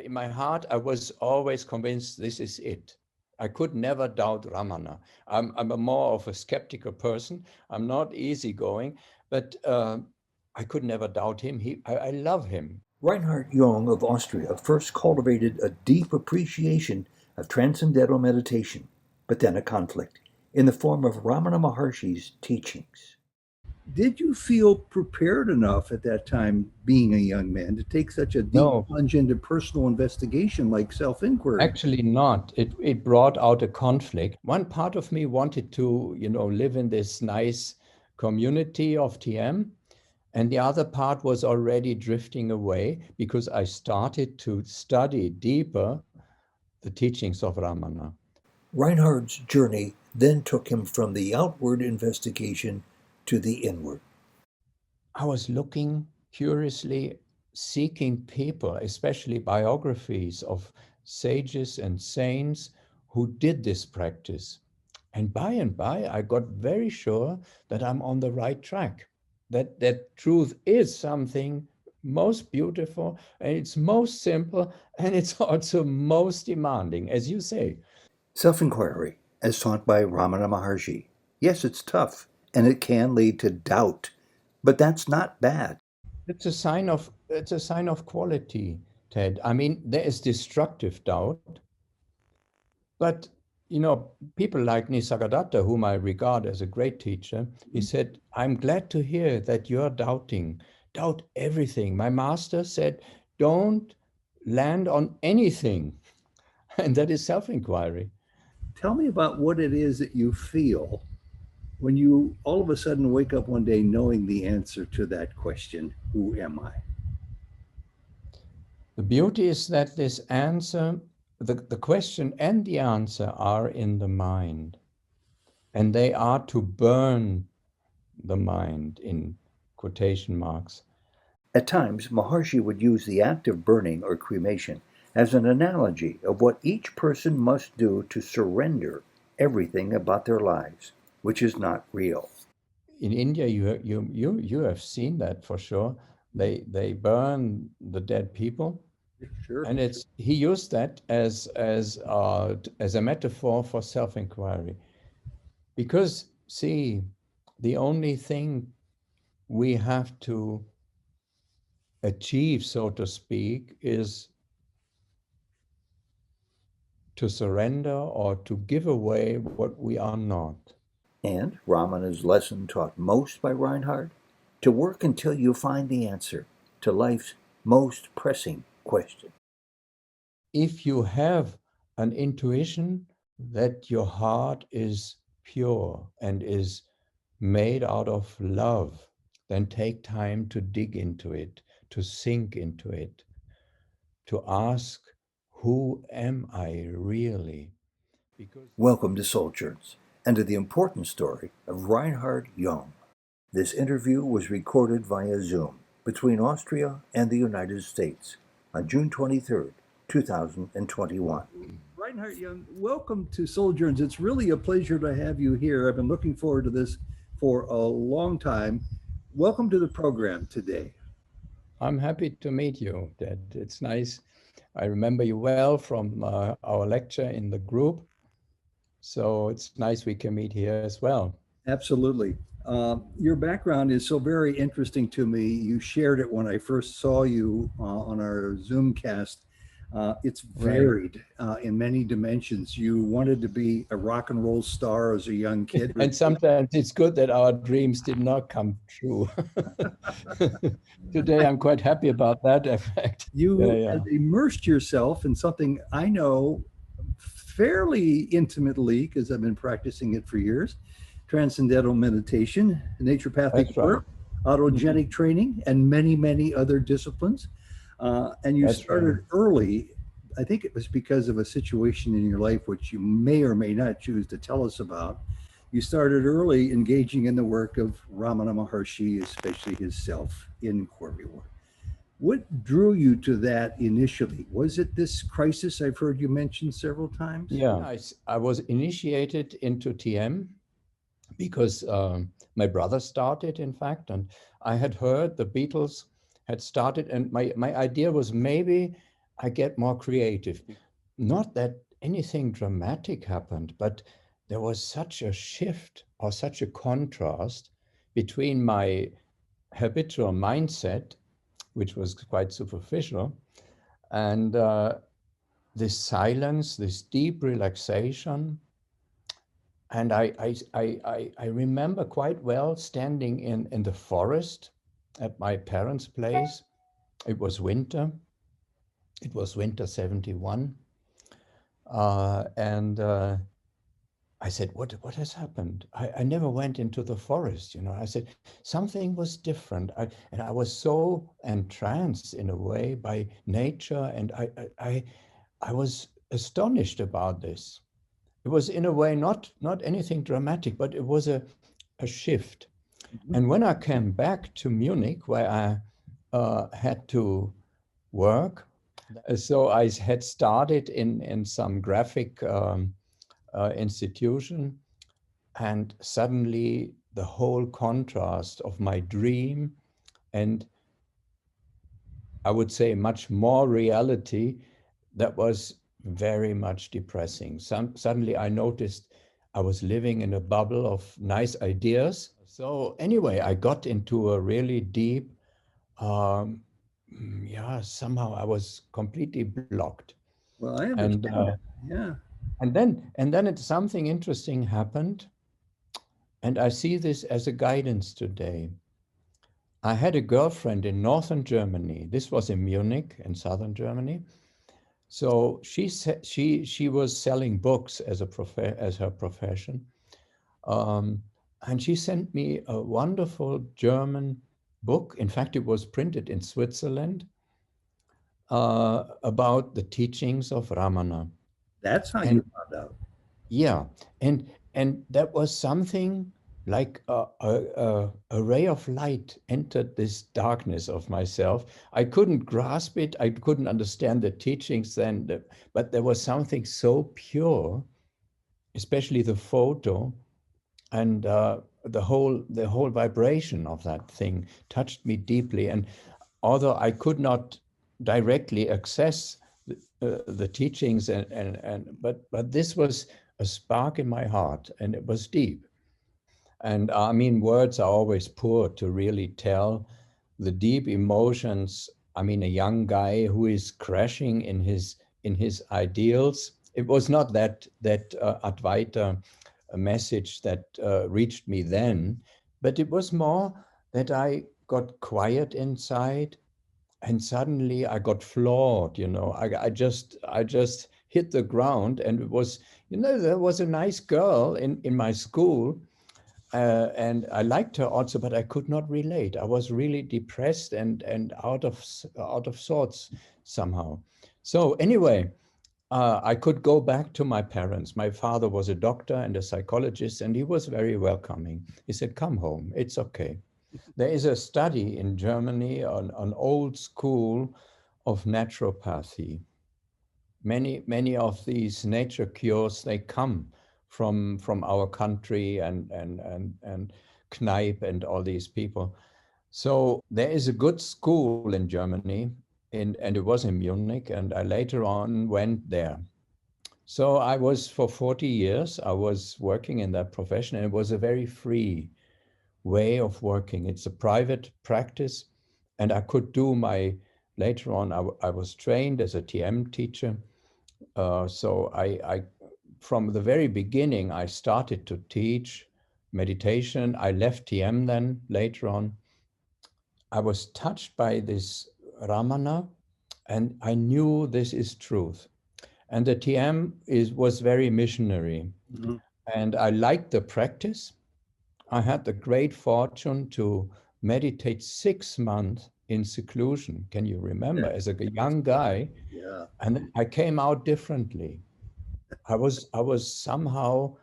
In my heart, I was always convinced this is it. I could never doubt Ramana. I'm a more of a skeptical person. I'm not easygoing, but I could never doubt him. I love him. Reinhard Jung of Austria first cultivated a deep appreciation of transcendental meditation, but then a conflict, in the form of Ramana Maharshi's teachings. Did you feel prepared enough at that time, being a young man, to take such a deep No, plunge into personal investigation like self-inquiry? actually not. It brought out a conflict. One part of me wanted to, live in this nice community of TM. And the other part was already drifting away because I started to study deeper the teachings of Ramana. Reinhard's journey then took him from the outward investigation to the inward. I was looking curiously, seeking people, especially biographies of sages and saints who did this practice. And by, I got very sure that I'm on the right track, that truth is something most beautiful, and it's most simple, and it's also most demanding, as you say. Self-inquiry, as taught by Ramana Maharshi. Yes, it's tough, and it can lead to doubt, but that's not bad. It's a sign of quality, Ted. I mean, there is destructive doubt, but people like Nisargadatta, whom I regard as a great teacher, he said, I'm glad to hear that you're doubting. Doubt everything. My master said, don't land on anything. And that is self-inquiry. Tell me about what it is that you feel when you all of a sudden wake up one day knowing the answer to that question, who am I? The beauty is that this answer, the question and the answer are in the mind. And they are to burn the mind, in quotation marks. At times, Maharshi would use the act of burning or cremation as an analogy of what each person must do to surrender everything about their lives, which is not real. In India, you have seen that for sure. They burn the dead people, Sure. and he used that as a metaphor for self-inquiry. Because see, the only thing we have to achieve, so to speak, is to surrender or to give away what we are not. And Ramana's lesson taught most by Reinhard: to work until you find the answer to life's most pressing question. If you have an intuition that your heart is pure and is made out of love, then take time to dig into it, to sink into it, to ask, who am I really? Welcome to Souljourns and to the important story of Reinhard Jung. This interview was recorded via Zoom between Austria and the United States on June 23rd, 2021. Reinhard Jung, welcome to Souljourns. It's really a pleasure to have you here. I've been looking forward to this for a long time. Welcome to the program today. I'm happy to meet you, Dad. It's nice. I remember you well from our lecture in the group. So it's nice we can meet here as well. Absolutely. Your background is so very interesting to me. You shared it when I first saw you on our Zoomcast. It's varied in many dimensions. You wanted to be a rock and roll star as a young kid. And sometimes it's good that our dreams did not come true. Today, I'm quite happy about that effect. You have immersed yourself in something I know fairly intimately because I've been practicing it for years: transcendental meditation, naturopathic work, autogenic training, and many, many other disciplines. And you started early. I think it was because of a situation in your life, which you may or may not choose to tell us about. You started early engaging in the work of Ramana Maharshi, especially his self-inquiry work. What drew you to that initially? Was it this crisis I've heard you mention several times? Yeah, I was initiated into TM because my brother started, in fact, and I had heard the Beatles had started, and my idea was maybe I get more creative. Not that anything dramatic happened, but there was such a shift or such a contrast between my habitual mindset, which was quite superficial, and this silence, this deep relaxation. And I remember quite well standing in the forest at my parents' place. It was winter. It was winter 71. And I said, what has happened? I never went into the forest, you know. I said, something was different. And I was so entranced in a way by nature. And I was astonished about this. It was in a way not anything dramatic, but it was a shift. Mhm. And when I came back to Munich, where I had to work, so I had started in some graphic institution, and suddenly the whole contrast of my dream and I would say much more reality, that was very much depressing. Suddenly I noticed I was living in a bubble of nice ideas. So anyway, I got into a really deep, um, yeah, somehow I was completely blocked. Well, I And understand that. Yeah. and then something interesting happened, and I see this as a guidance today. I had a girlfriend in northern Germany. This was in Munich, in southern Germany. So she was selling books as as her profession, um, and she sent me a wonderful German book. In fact, it was printed in Switzerland, about the teachings of Ramana. That's how you And found out. yeah, and that was something like a ray of light entered this darkness of myself. I couldn't grasp it. I couldn't understand the teachings then, but there was something so pure, especially the photo and the whole vibration of that thing touched me deeply. And although I could not directly access the teachings but this was a spark in my heart, and it was deep. And I mean, words are always poor to really tell the deep emotions. I mean, a young guy who is crashing in his ideals. It was not that Advaita message that reached me then, but it was more that I got quiet inside, and suddenly I got floored. I just hit the ground, and it was, there was a nice girl in my school, and I liked her also, but I could not relate. I was really depressed and out of sorts somehow. So anyway, I could go back to my parents. My father was a doctor and a psychologist, and he was very welcoming. He said, "Come home. It's okay." There is a study in Germany on an old school of naturopathy. Many of these nature cures, they come from our country and Kneipp and all these people. So there is a good school in Germany, and it was in Munich, and I later on went there. So I was, for 40 years, I was working in that profession, and it was a very free way of working. It's a private practice, and I could do my, later on, I was trained as a TM teacher. So from the very beginning, I started to teach meditation. I left TM then later on. I was touched by this Ramana, and I knew this is truth. And the TM was very missionary, Mhm. and I liked the practice. I had the great fortune to meditate 6 months in seclusion. Can you remember, Yeah. as a That's young guy? yeah. And I came out differently. I was somehow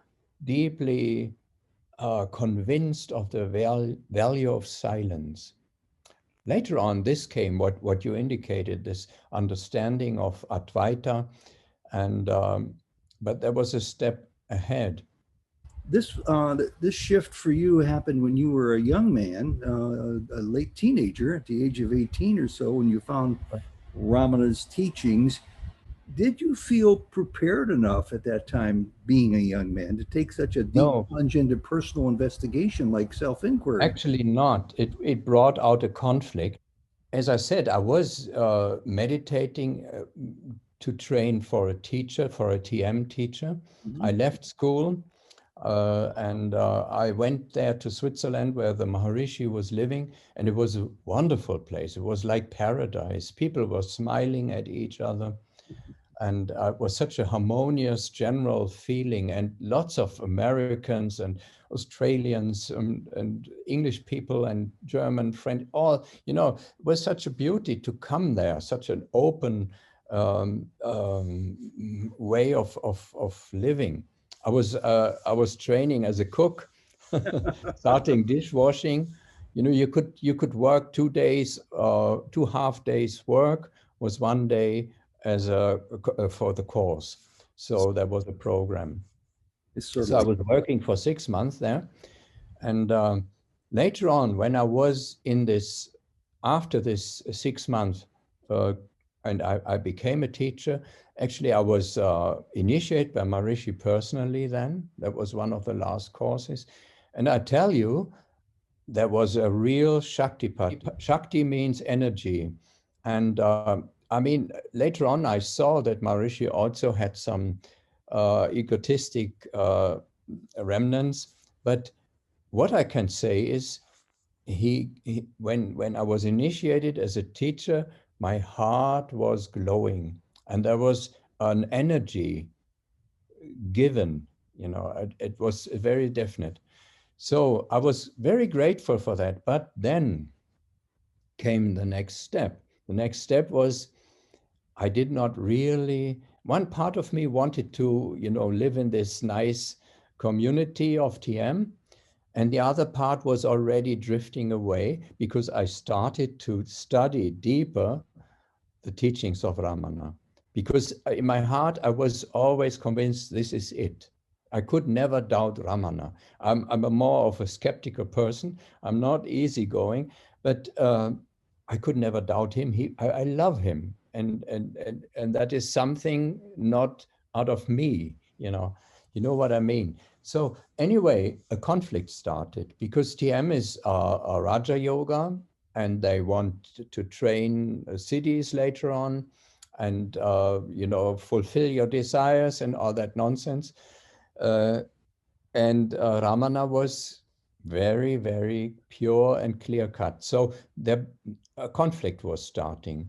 deeply convinced of the value of silence. Later on, this came, what you indicated, this understanding of Advaita, and but there was a step ahead. This shift for you happened when you were a young man, a late teenager, at the age of 18 or so, when you found Ramana's teachings. Did you feel prepared enough at that time, being a young man, to take such a deep No, plunge into personal investigation like self-inquiry? actually not. It brought out a conflict. As I said, I was meditating to train for a teacher, for a TM teacher. I Mhm. left school and I went there to Switzerland where the Maharishi was living, and it was a wonderful place. It was like paradise. People were smiling at each other, and it was such a harmonious general feeling, and lots of Americans and Australians and English people and German, French, all, it was such a beauty to come there, such an open way of living. I was training as a cook, starting dishwashing. You could work 2 days, 2 half days work was one day as for the course. So there was a program. It's sort of So I like, was working for 6 months there, and later on, when I was in this, after this 6 months, uh, and I became a teacher. Actually, I was initiated by Maharishi personally. Then that was one of the last courses, and I tell you, there was a real Shakti part. Shakti means energy. And I mean, later on, I saw that Maharishi also had some egotistic remnants. But what I can say is, when I was initiated as a teacher, my heart was glowing, and there was an energy given. It was very definite. So I was very grateful for that. But then came the next step. The next step was, I did not really, one part of me wanted to, live in this nice community of TM. And the other part was already drifting away because I started to study deeper the teachings of Ramana. Because in my heart, I was always convinced this is it. I could never doubt Ramana. I'm a more of a skeptical person. I'm not easygoing, but I could never doubt him. I love him, and that is something not out of me. You know what I mean. So anyway, a conflict started because TM is a Raja Yoga, and they want to train cities later on, and fulfill your desires and all that nonsense. Uh, and Ramana was very, very pure and clear cut. So a conflict was starting.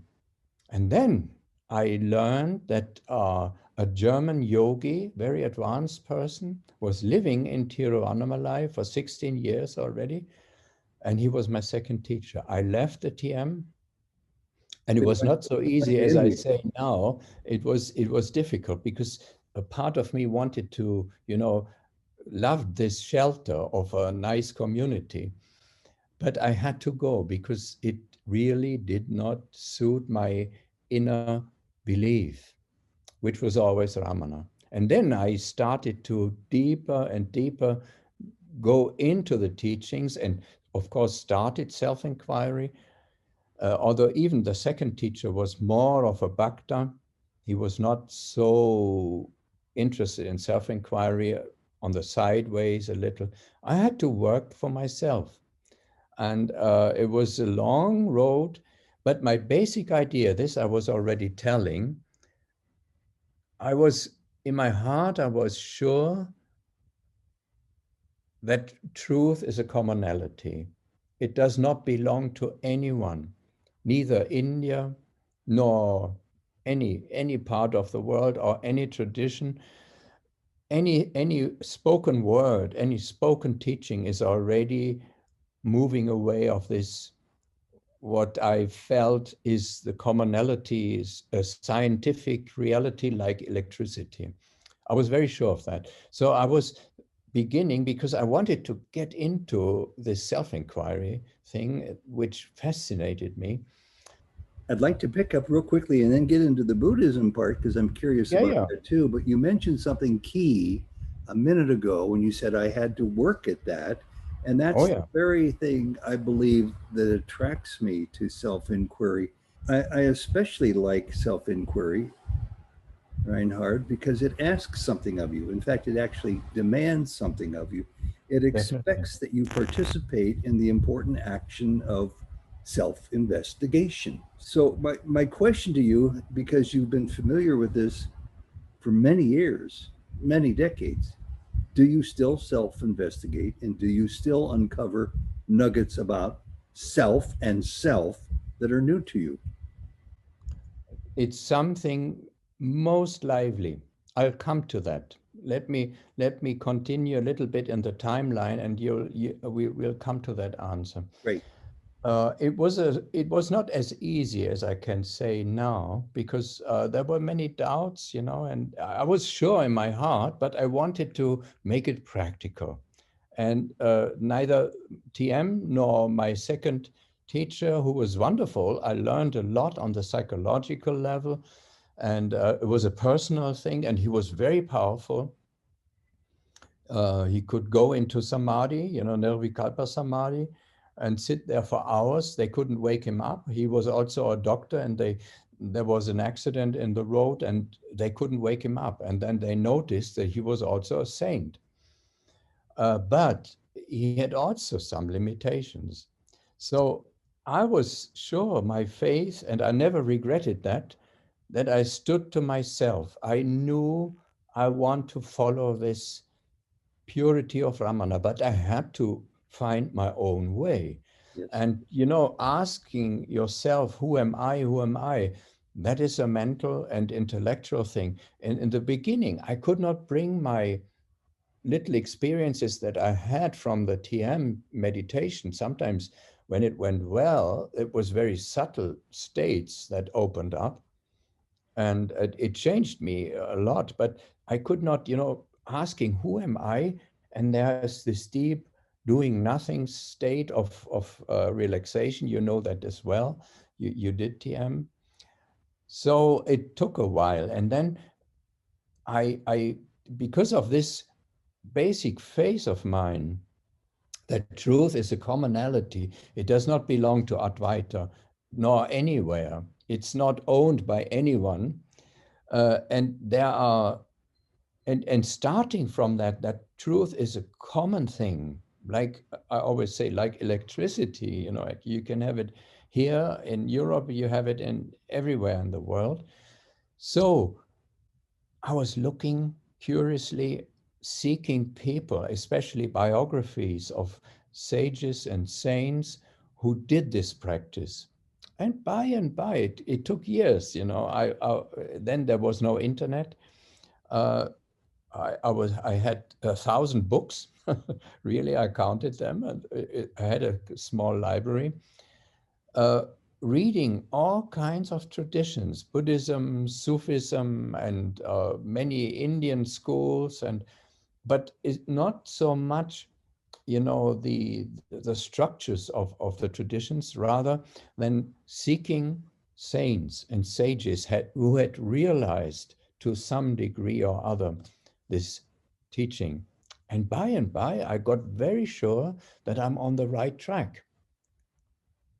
And then I learned that a German yogi, very advanced person, was living in Tiruvannamalai for 16 years already. And he was my second teacher. I left the TM, and it was not so easy as I say now. It was difficult because a part of me wanted to, love this shelter of a nice community. But I had to go because it really did not suit my inner belief, which was always Ramana. And then I started to deeper and deeper go into the teachings, and of course started self-inquiry. Although even the second teacher was more of a bhakta, he was not so interested in self-inquiry, on the sideways a little. I had to work for myself. And it was a long road, but my basic idea, this I was already telling, in my heart, I was sure that truth is a commonality. It does not belong to anyone, neither India nor any part of the world or any tradition. Any spoken word, any spoken teaching is already moving away of this. What I felt is the commonality is a scientific reality like electricity. I was very sure of that. So I was beginning because I wanted to get into this self-inquiry thing, which fascinated me. I'd like to pick up real quickly and then get into the Buddhism part because I'm curious Yeah, about yeah. that too. But you mentioned something key a minute ago when you said I had to work at that. And Oh, that's the yeah. very thing I believe that attracts me to self inquiry. I especially like self-inquiry, Reinhard, because it asks something of you. In fact, it actually demands something of you. It Definitely. expects that you participate in the important action of self-investigation. So my question to you, because you've been familiar with this for many years, many decades, do you still self-investigate and do you still uncover nuggets about self and self that are new to you? It's something most lively. I'll come to that. Let me continue a little bit in the timeline, and we will come to that answer. Great. It was not as easy as I can say now, because there were many doubts, and I was sure in my heart, but I wanted to make it practical. And neither TM nor my second teacher, who was wonderful, I learned a lot on the psychological level, and it was a personal thing, and he was very powerful. He could go into samadhi, nirvikalpa samadhi, and sit there for hours. They couldn't wake him up. He was also a doctor, and there was an accident in the road, and they couldn't wake him up. And then they noticed that he was also a saint. But he had also some limitations. So I was sure my faith, and I never regretted that I stood to myself. I knew I want to follow this purity of Ramana, but I had to find my own way. Yes. And, asking yourself, who am I? Who am I? That is a mental and intellectual thing. And in the beginning, I could not bring my little experiences that I had from the TM meditation. Sometimes when it went well, it was very subtle states that opened up, and it changed me a lot. But I could not, asking who am I, and there's this deep doing nothing state of relaxation. You know that as well. You did TM, so it took a while, and then I because of this basic phase of mine, that truth is a commonality. It does not belong to Advaita nor anywhere. It's not owned by anyone. And there are, and starting from that truth is a common thing. Like I always say, like electricity, like you can have it here in Europe, you have it in everywhere in the world. So I was looking curiously, seeking people, especially biographies of sages and saints who did this practice. And by, it took years. Then there was no internet. Uh, I had 1,000 books. Really, I counted them, and I had a small library. Uh, Reading all kinds of traditions, Buddhism, Sufism, and many Indian schools, but it's not so much, the structures of the traditions, rather than seeking saints and sages who had realized to some degree or other this teaching. And by, I got very sure that I'm on the right track,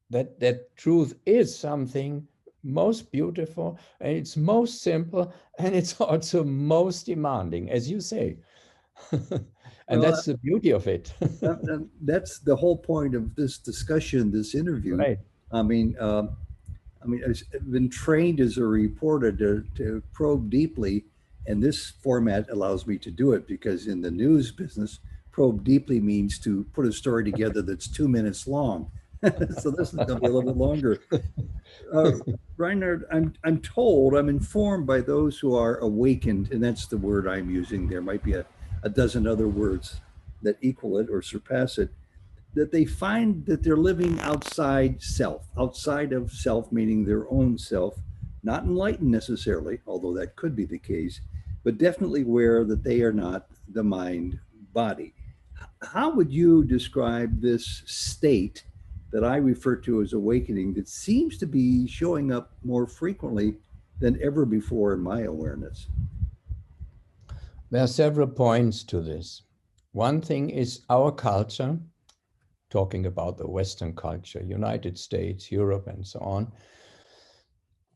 that truth is something most beautiful, and it's most simple, and it's also most demanding, as you say. And Well, that's the beauty of it. that's the whole point of this discussion, this interview. Right. I mean, I've been trained as a reporter to probe deeply, and this format allows me to do it because in the news business, probe deeply means to put a story together that's 2 minutes long. So this is going to be a little bit longer. Uh, Reinhard, I'm told, I'm informed by those who are awakened, and that's the word I'm using. There might be a dozen other words that equal it or surpass it, that they find that they're living outside self, outside of self, meaning their own self, not enlightened necessarily, although that could be the case, but definitely aware that they are not the mind body. How would you describe this state that I refer to as awakening that seems to be showing up more frequently than ever before in my awareness? There are several points to this. One thing is our culture, talking about the Western culture, United States, Europe, and so on.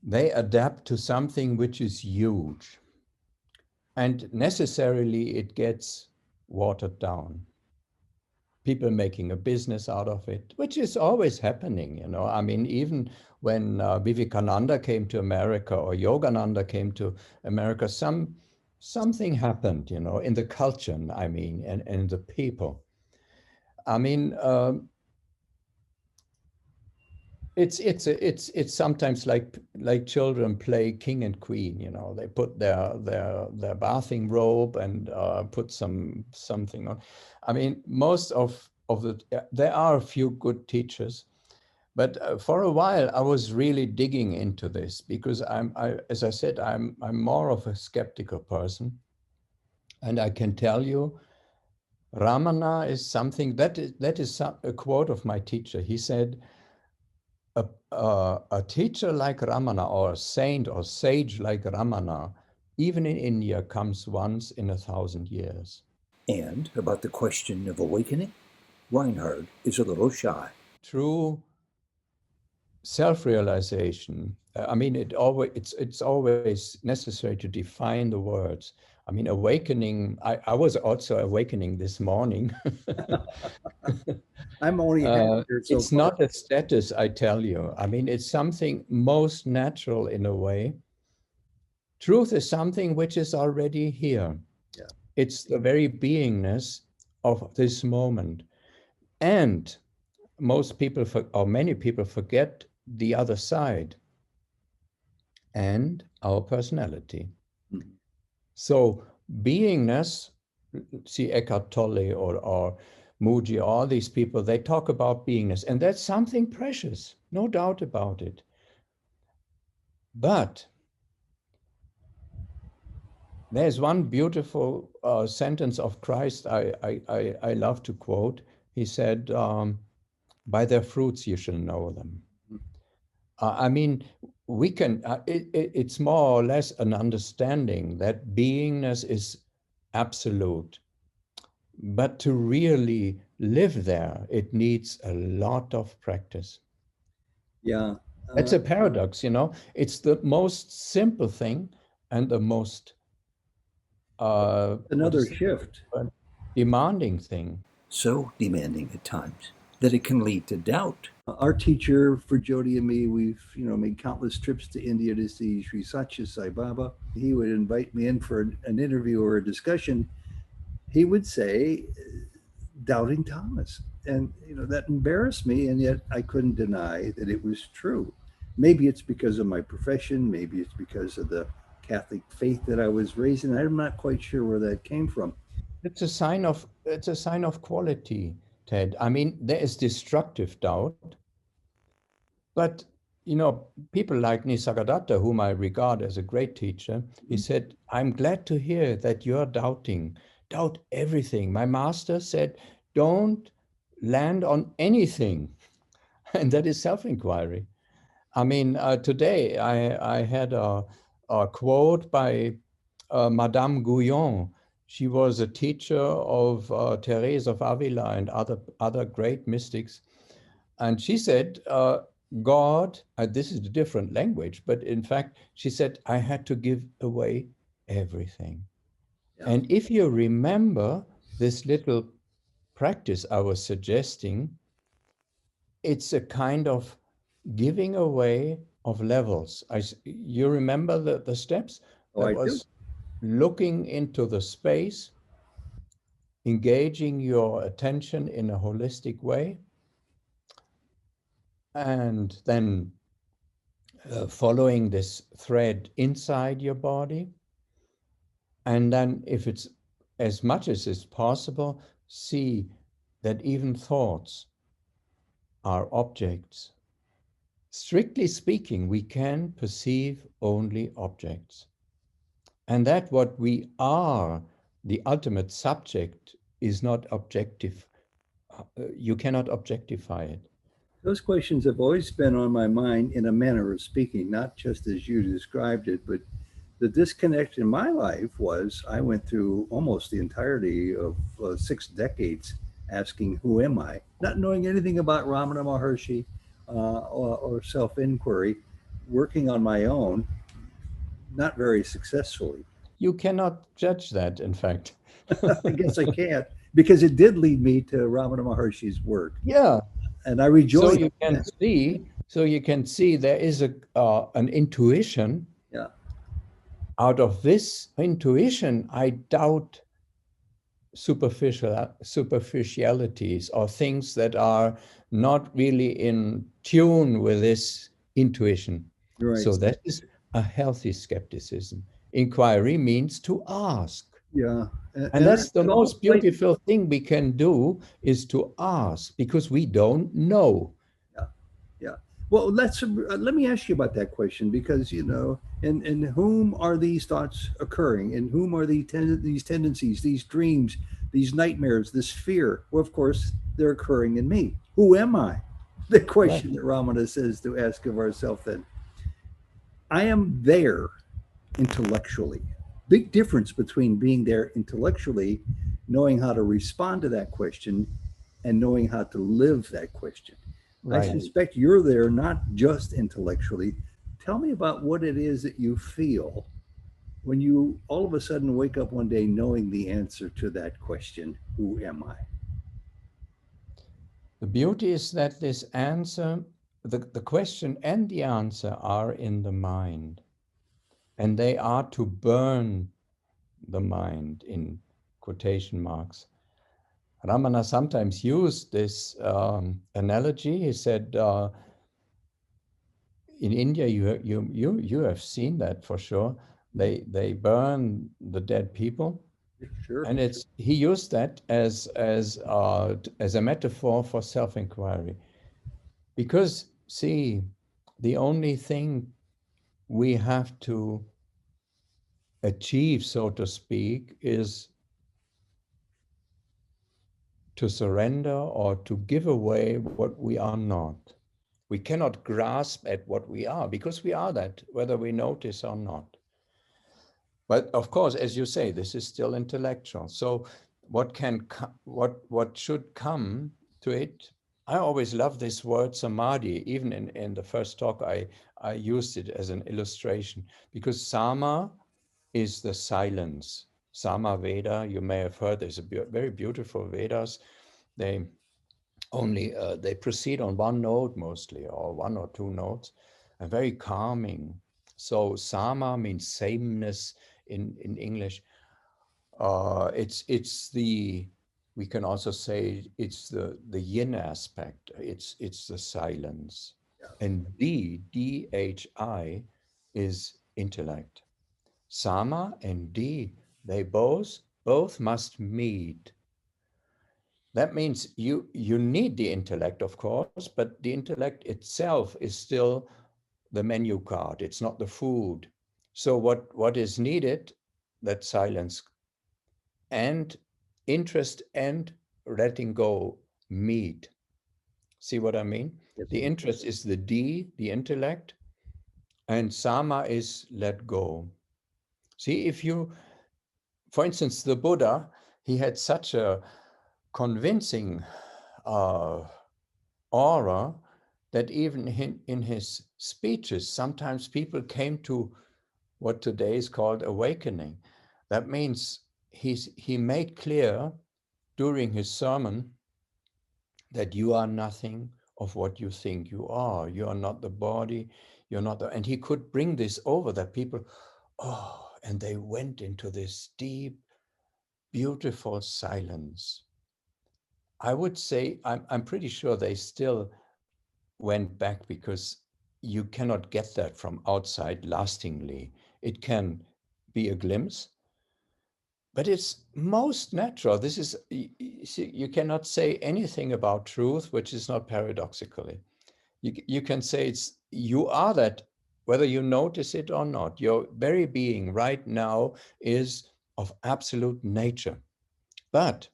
they adapt to something which is huge. And necessarily it gets watered down. People making a business out of it, which is always happening, you know. I mean, even when Vivekananda came to America or Yogananda came to America, something happened, you know, in the culture, I mean, and the people. I mean, it's sometimes like children play king and queen, you know. They put their bathing robe and put something on. I mean, most of the there are a few good teachers, but for a while I was really digging into this because as I said, I'm more of a skeptical person, and I can tell you, Ramana is something that is a quote of my teacher. He said, a teacher like Ramana or a saint or sage like Ramana, even in India, comes once in 1,000 years. And about the question of awakening, Reinhard is a little shy. True self-realization. I mean, it's always necessary to define the words. I mean, awakening. I was also awakening this morning. I'm only here so it's far. not a status, I tell you. I mean, it's something most natural in a way. Truth is something which is already here. Yeah. It's the very beingness of this moment. And most people, or many people, forget the other side and our personality. Mm-hmm. So beingness, see Eckhart Tolle or Muji, all these people, they talk about beingness, and that's something precious, no doubt about it. But there's one beautiful sentence of Christ I love to quote. He said, by their fruits you shall know them. I mean, we can, it's more or less an understanding that beingness is absolute. But to really live there, it needs a lot of practice. Yeah. It's a paradox, you know. It's the most simple thing and the most another shift. Demanding thing. So demanding at times that it can lead to doubt. Our teacher for Jody and me, we've made countless trips to India to see Sri Satya Sai Baba. He would invite me in for an interview or a discussion. He would say, "Doubting Thomas," and that embarrassed me, and yet I couldn't deny that it was true. Maybe it's because of my profession. Maybe it's because of the Catholic faith that I was raised in. I'm not quite sure where that came from. It's a sign of quality, Ted. I mean, there is destructive doubt, but people like Nisargadatta, whom I regard as a great teacher, he said, "I'm glad to hear that you're doubting. Doubt everything." My master said, "Don't land on anything," and that is self-inquiry. I mean, today I had a quote by Madame Guyon. She was a teacher of Therese of Avila and other great mystics. And she said, God, this is a different language, but in fact, she said, I had to give away everything. Yeah. And if you remember this little practice I was suggesting, it's a kind of giving away of levels. You remember the steps? Oh, I do. Looking into the space, engaging your attention in a holistic way, and then following this thread inside your body. And then, if it's as much as is possible, see that even thoughts are objects. Strictly speaking, we can perceive only objects. And that what we are, the ultimate subject, is not objective. You cannot objectify it. Those questions have always been on my mind in a manner of speaking, not just as you described it, but the disconnect in my life was I went through almost the entirety of 6 decades asking, who am I? Not knowing anything about Ramana Maharshi or self-inquiry. working on my own, not very successfully. You cannot judge that, in fact. I guess I can't, because it did lead me to Ramana Maharshi's work, Yeah. and I So rejoice. you can see, there is an intuition. Yeah, Out of this intuition, I doubt superficialities or things that are not really in tune with this intuition. you're right. So that is a healthy skepticism. Inquiry means to ask. Yeah, And that's the it's almost most like, beautiful thing we can do, is to ask, because we don't know. yeah, yeah. Well, let me ask you about that question, because in whom are these thoughts occurring? In whom are these tendencies, these dreams, these nightmares, this fear? Well, of course, they're occurring in me. Who am I? The question Right. that Ramana says to ask of ourselves then. I am there intellectually. Big difference between being there intellectually, knowing how to respond to that question, and knowing how to live that question. I Right. suspect you're there not just intellectually. Tell me about what it is that you feel when you all of a sudden wake up one day knowing the answer to that question, who am I? The beauty is that this answer, the question and the answer are in the mind, and they are to burn the mind, in quotation marks. Ramana sometimes used this analogy. He said, in India, you have seen that for sure. They burn the dead people, Sure. and he used that as a metaphor for self-inquiry. Because, see, the only thing we have to achieve, so to speak, is to surrender or to give away what we are not. We cannot grasp at what we are, because we are that, whether we notice or not. But of course, as you say, this is still intellectual. So what should come to it? I always love this word samadhi. Even in the first talk, I used it as an illustration, because sama is the silence. Sama Veda, you may have heard, there's very beautiful Vedas. They they proceed on one note mostly, or one or two notes, and very calming. So sama means sameness in English. It's the, we can also say it's the yin aspect. It's the silence. And DHI is intellect. Sama and D, they both must meet. That means you need the intellect, of course, but the intellect itself is still the menu card. It's not the food. So what is needed? That silence and interest and letting go meet. See what I mean? Yes. The interest is the D, the intellect, and sama is let go. See, if you, for instance, the Buddha, he had such a convincing aura that even in his speeches, sometimes people came to what today is called awakening. That means he made clear during his sermon that you are nothing of what you think you are. You are not the body, you're not the, and he could bring this over that people, oh, and they went into this deep, beautiful silence. I would say, I'm pretty sure they still went back, because you cannot get that from outside lastingly. It can be a glimpse, but it's most natural. This is, you cannot say anything about truth which is not paradoxically. You can say you are that, whether you notice it or not. Your very being right now is of absolute nature, but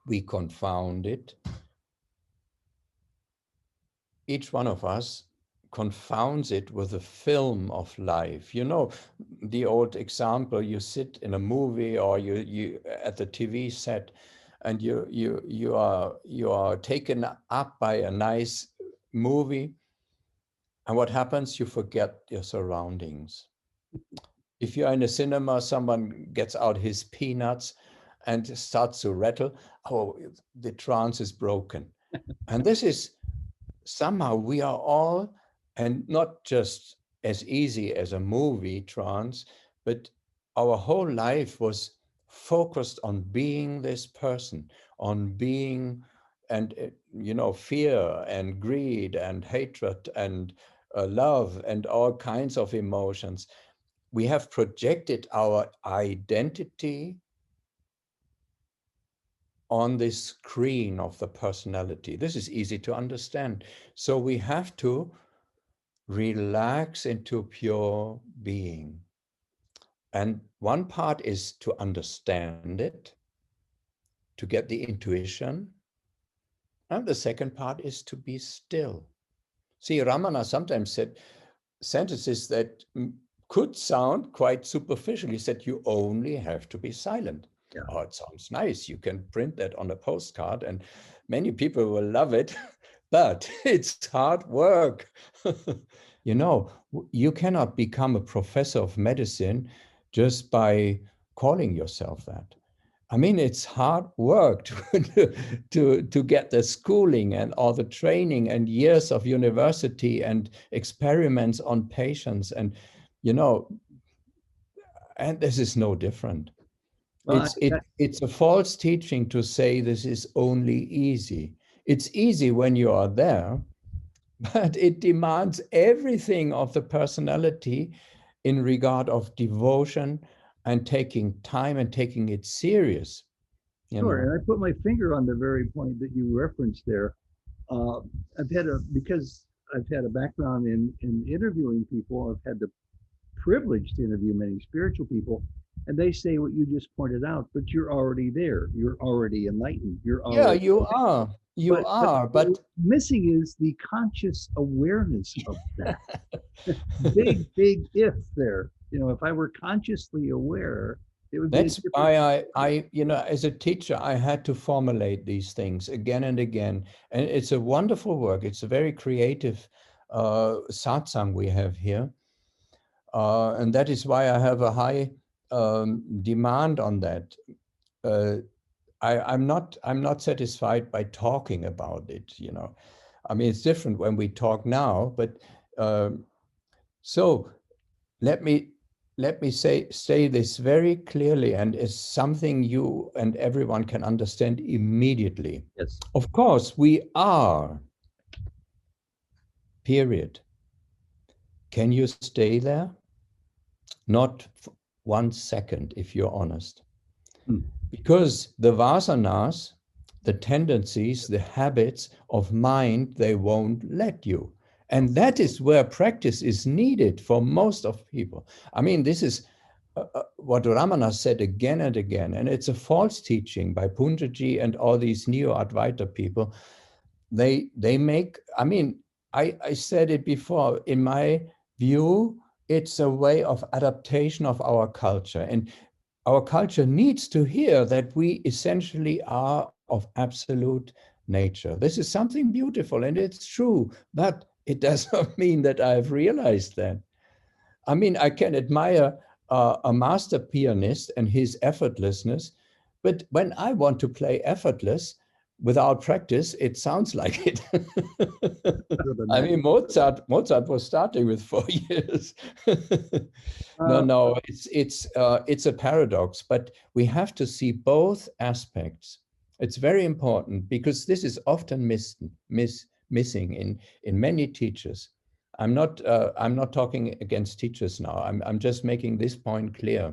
we confound it. Each one of us confounds it with a film of life. You know, the old example, you sit in a movie, or you at the TV set, and you are taken up by a nice movie, And what happens? You forget your surroundings. If you're in a cinema, someone gets out his peanuts and starts to rattle. Oh, the trance is broken. And this is somehow we are all, and not just as easy as a movie trance, but our whole life was focused on being this person, on being, and fear and greed and hatred and love and all kinds of emotions. We have projected our identity on this screen of the personality. This is easy to understand. So we have to relax into pure being. And one part is to understand it, to get the intuition. And the second part is to be still. See, Ramana sometimes said sentences that could sound quite superficial. He said, you only have to be silent. Yeah. Oh, it sounds nice. You can print that on a postcard and many people will love it, but it's hard work. You cannot become a professor of medicine just by calling yourself that. I mean, it's hard work to get the schooling and all the training and years of university and experiments on patients. And, and this is no different. Well, It's a false teaching to say this is only easy. It's easy when you are there, but it demands everything of the personality in regard of devotion and taking time and taking it serious. Sure, and I put my finger on the very point that you referenced there. Because I've had a background in interviewing people, I've had the privilege to interview many spiritual people, and they say what you just pointed out, but you're already there. You're already enlightened. You're already. Yeah, you are. But missing is the conscious awareness of that. big if there. If I were consciously aware, it would be. That's why I, as a teacher, I had to formulate these things again and again. And it's a wonderful work. It's a very creative satsang we have here. And that is why I have a high demand on that. I'm not satisfied by talking about it, I mean, it's different when we talk now, but so let me say this very clearly, and it's something you and everyone can understand immediately. Yes. Of course, we are, period. Can you stay there? Not 1 second, if you're honest. Because the vasanas, the tendencies, the habits of mind, they won't let you. And that is where practice is needed for most of people. I mean, this is what Ramana said again and again, and it's a false teaching by Punjaji and all these Neo-Advaita people. They make, I mean, I said it before, in my view, it's a way of adaptation of our culture. And our culture needs to hear that we essentially are of absolute nature. This is something beautiful and it's true, but it does not mean that I've realized that. I mean, I can admire a master pianist and his effortlessness, but when I want to play effortless without practice, it sounds like it. I mean, Mozart was starting with 4 years. No, it's a paradox, but we have to see both aspects. It's very important because this is often missing in many teachers. I'm not talking against teachers now. I'm just making this point clear.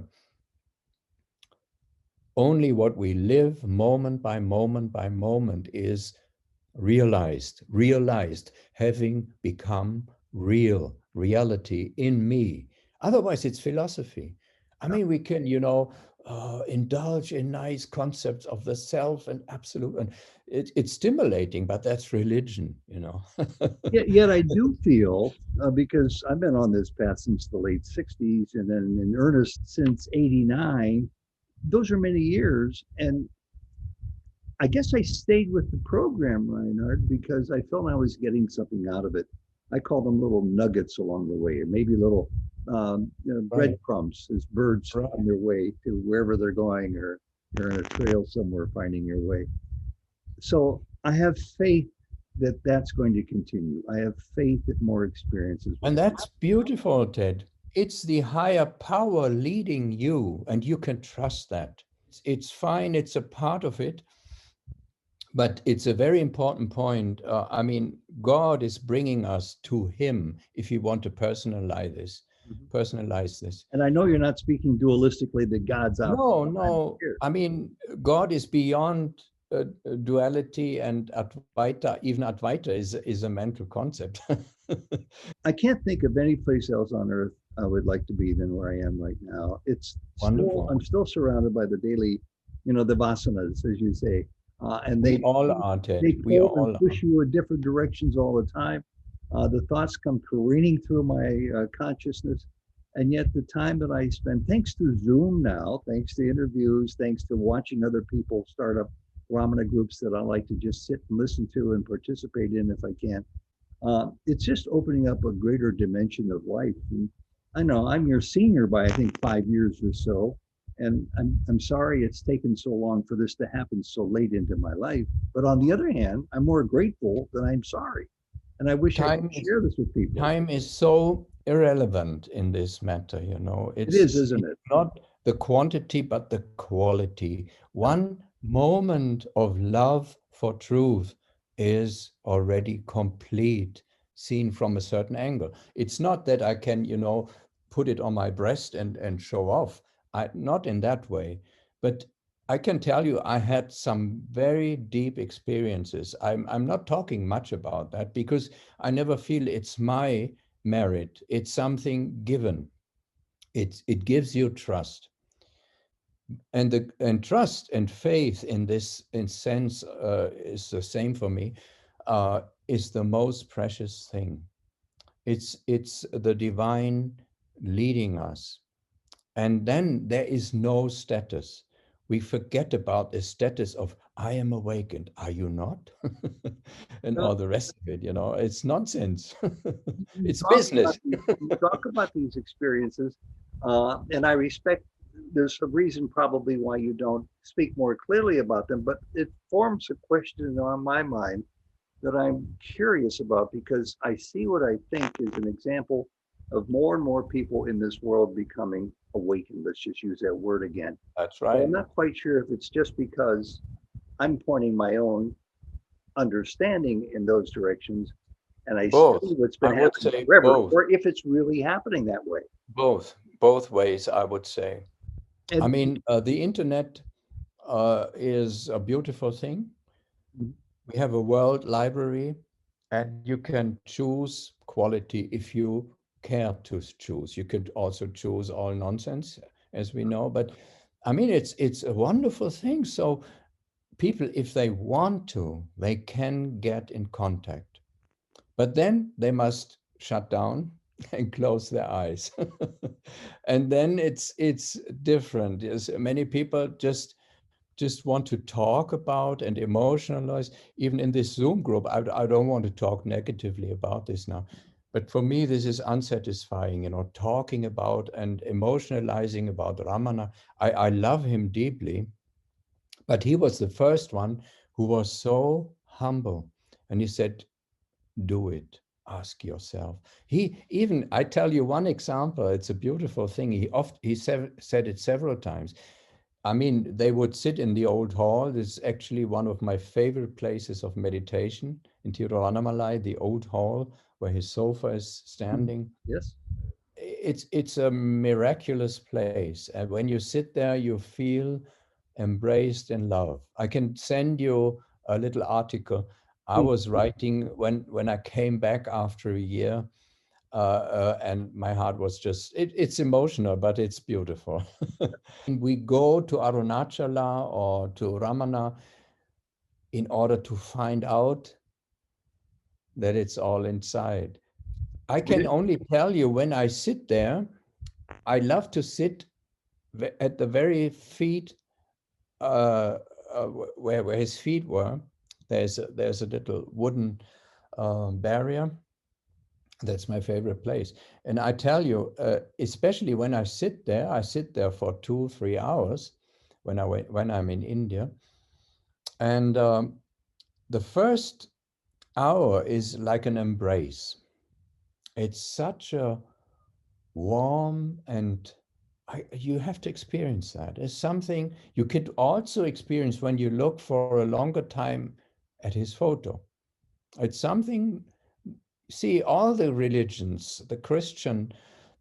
Only what we live moment by moment by moment is realized, having become reality in me. Otherwise, it's philosophy. I mean, we can, indulge in nice concepts of the self and absolute, and it's stimulating, but that's religion, Yet I do feel, because I've been on this path since the late 60s and then in earnest since 89, those are many years. And I guess I stayed with the program, Reinhard, because I felt I was getting something out of it. I call them little nuggets along the way, or maybe little Right. breadcrumbs as birds Right. on their way to wherever they're going, or they're in a trail somewhere finding their way. So I have faith that that's going to continue. I have faith that more experiences will And come. that's beautiful, Ted. It's the higher power leading you, and you can trust that. It's fine, it's a part of it, but it's a very important point. I mean, God is bringing us to Him if you want to Mhm. personalize this. And I know you're not speaking dualistically that God's out No, there, I'm no. here. I mean, God is beyond duality, and Advaita, even Advaita is a mental concept. I can't think of any place else on earth I would like to be than where I am right now. It's still, Wonderful. I'm still surrounded by the daily, the vasanas, as you say, and We all are, they Ted. We pull and all are. push you in different directions all the time. The thoughts come careening through my consciousness, and yet the time that I spend, thanks to Zoom now, thanks to interviews, thanks to watching other people start up Ramana groups that I like to just sit and listen to and participate in if I can, it's just opening up a greater dimension of life. And I know I'm your senior by I think 5 years or so, and I'm sorry it's taken so long for this to happen so late into my life. But on the other hand, I'm more grateful than I'm sorry, and I wish I could Time is share this with people. time is so irrelevant in this matter, you know. It is, isn't It's it? not the quantity, but the quality. One moment of love for truth is already complete, seen from a certain angle. It's not that I can, put it on my breast and show off. Not in that way. But I can tell you, I had some very deep experiences. I'm not talking much about that because I never feel it's my merit. It's something given. It gives you trust, and trust and faith in this in sense is the same for me. Is the most precious thing. It's the divine leading us. And then there is no status. We forget about the status of I am awakened. Are you not? And Well, all the rest of it, it's nonsense. you It's talk about business. these experiences, and I respect. There's some reason probably why you don't speak more clearly about them, but it forms a question on my mind that I'm curious about because I see what I think is an example of more and more people in this world becoming awakened. Let's just use that word again. That's But I'm right. not quite sure if it's just because I'm pointing my own understanding in those directions and I see Both. what's been I would happening say forever, both. or if it's really happening that way. Both ways, I would say. I And mean, the internet is a beautiful thing. We have a world library, and you can choose quality if you care to choose. You could also choose all nonsense, as we know. But I mean, it's a wonderful thing. So people, if they want to, they can get in contact. But then they must shut down and close their eyes. And then it's different. Yes, many people just want to talk about and emotionalize. Even in this Zoom group, I don't want to talk negatively about this now. But for me, this is unsatisfying, talking about and emotionalizing about Ramana. I love him deeply, but he was the first one who was so humble. And he said, do it. Ask yourself. He even, I tell you one example, it's a beautiful thing. He said it several times. I mean, they would sit in the old hall. This is actually one of my favorite places of meditation in Tiruvannamalai, the old hall where his sofa is standing. yes, It's a miraculous place. And when you sit there, you feel embraced in love. I can send you a little article I please. was writing when I came back after a year, and my heart was it's emotional, but it's beautiful. We go to Arunachala or to Ramana in order to find out that it's all inside. I can only tell you when I sit there, I love to sit at the very feet where his feet were. There's a little wooden barrier, That's my favorite place. And I tell you, especially when I sit there for 2-3 hours when I'm in India. And the first hour is like an embrace. It's such a warm and you have to experience that. It's something you could also experience when you look for a longer time at his photo. It's something, see, all the religions, the Christian,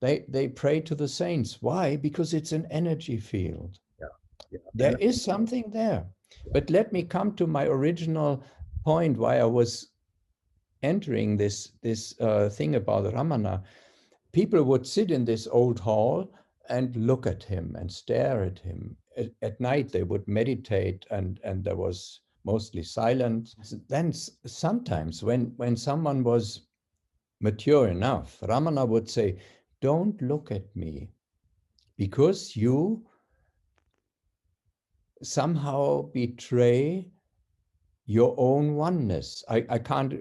they pray to the saints. Why? Because it's an energy field. Yeah, yeah. There is something there. But let me come to my original point why I was entering this thing about Ramana. People would sit in this old hall and look at him and stare at him. At night, they would meditate, and there was mostly silence. Then sometimes when someone was mature enough, Ramana would say, don't look at me because you somehow betray your own oneness. I can't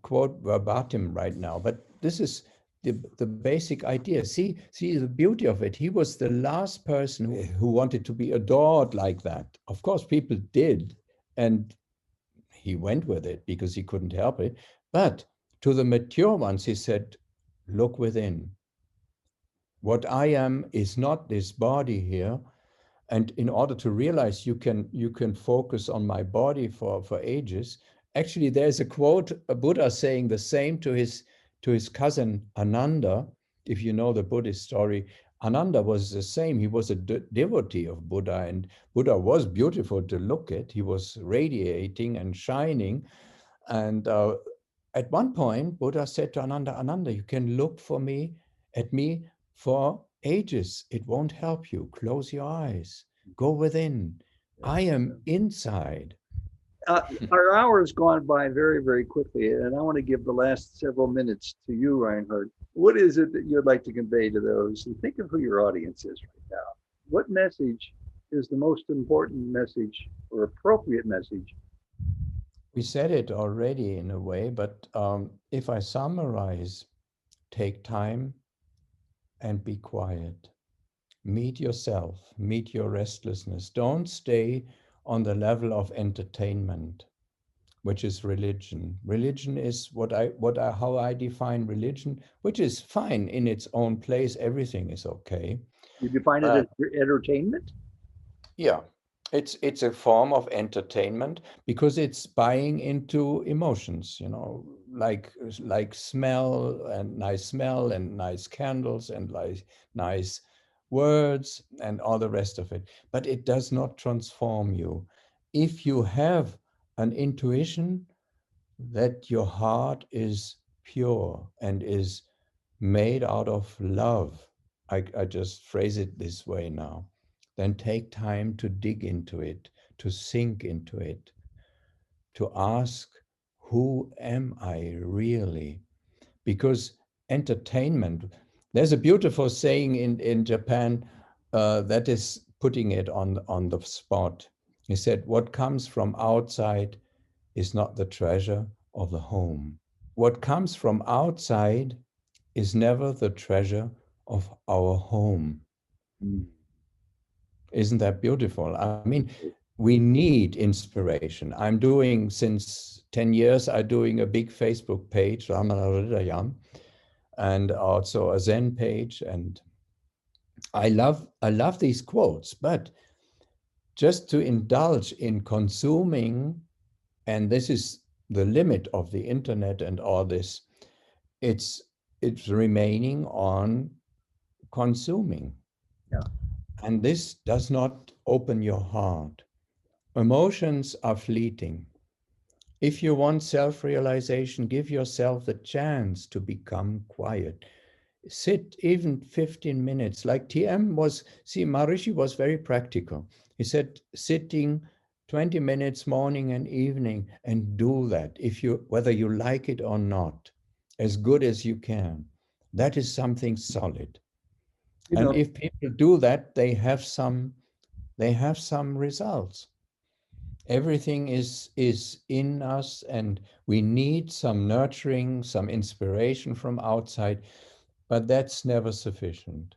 quote verbatim right now, but this is the basic idea. See the beauty of it. He was the last person who wanted to be adored like that. Of course, people did, and he went with it because he couldn't help it. But to the mature ones, he said, look within. What I am is not this body here. And in order to realize you can focus on my body for ages. Actually, there's a quote, a Buddha saying the same to his cousin Ananda. If you know the Buddhist story, Ananda was the same. He was a devotee of Buddha, and Buddha was beautiful to look at. He was radiating and shining. And at one point, Buddha said to Ananda, Ananda, you can look at me for ages. It won't help you. Close your eyes. Go within. I am inside. Our hour has gone by very, very quickly, and I want to give the last several minutes to you, Reinhard. What is it that you'd like to convey to those? And think of who your audience is right now. What message is the most important message or appropriate message? We said it already in a way, but if I summarize, take time and be quiet. Meet yourself, meet your restlessness. Don't stay on the level of entertainment, which is religion. Religion is how I define religion, which is fine in its own place. Everything is okay. You define it as entertainment? Yeah, it's a form of entertainment because it's buying into emotions, like smell and nice candles and like nice words and all the rest of it. But it does not transform you. If you have an intuition that your heart is pure and is made out of love, I just phrase it this way now, then take time to dig into it, to sink into it, to ask, who am I really? Because entertainment, there's a beautiful saying in Japan that is putting it on the spot. He said, what comes from outside is not the treasure of the home. What comes from outside is never the treasure of our home. Isn't that beautiful? I mean, we need inspiration. I'm doing, since 10 years, I'm doing a big Facebook page, Ramana Maharshi, and also a Zen page. And I love these quotes, but just to indulge in consuming, and this is the limit of the internet and all this, it's remaining on consuming. Yeah. And this does not open your heart. Emotions are fleeting. If you want self-realization, give yourself the chance to become quiet. Sit even 15 minutes, like TM was, Maharishi was very practical. He said, sitting 20 minutes morning and evening, and do that, whether you like it or not, as good as you can. That is something solid. And if people do that, they have some results. Everything is in us, and we need some nurturing, some inspiration from outside, but that's never sufficient.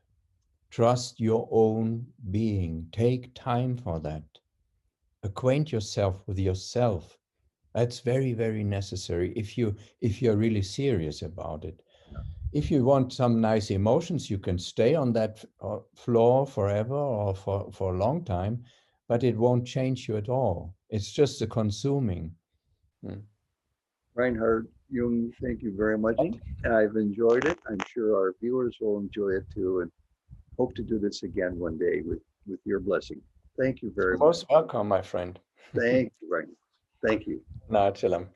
Trust your own being. Take time for that. Acquaint yourself with yourself. That's very, very necessary if you're really serious about it. If you want some nice emotions, you can stay on that floor forever or for a long time, but it won't change you at all. It's just a consuming. Reinhard Jung, thank you very much. I've enjoyed it. I'm sure our viewers will enjoy it too, and hope to do this again one day with your blessing. Thank you very You're much. most welcome, my friend. Thank you, Reinhard. Thank you. Na, Chelam.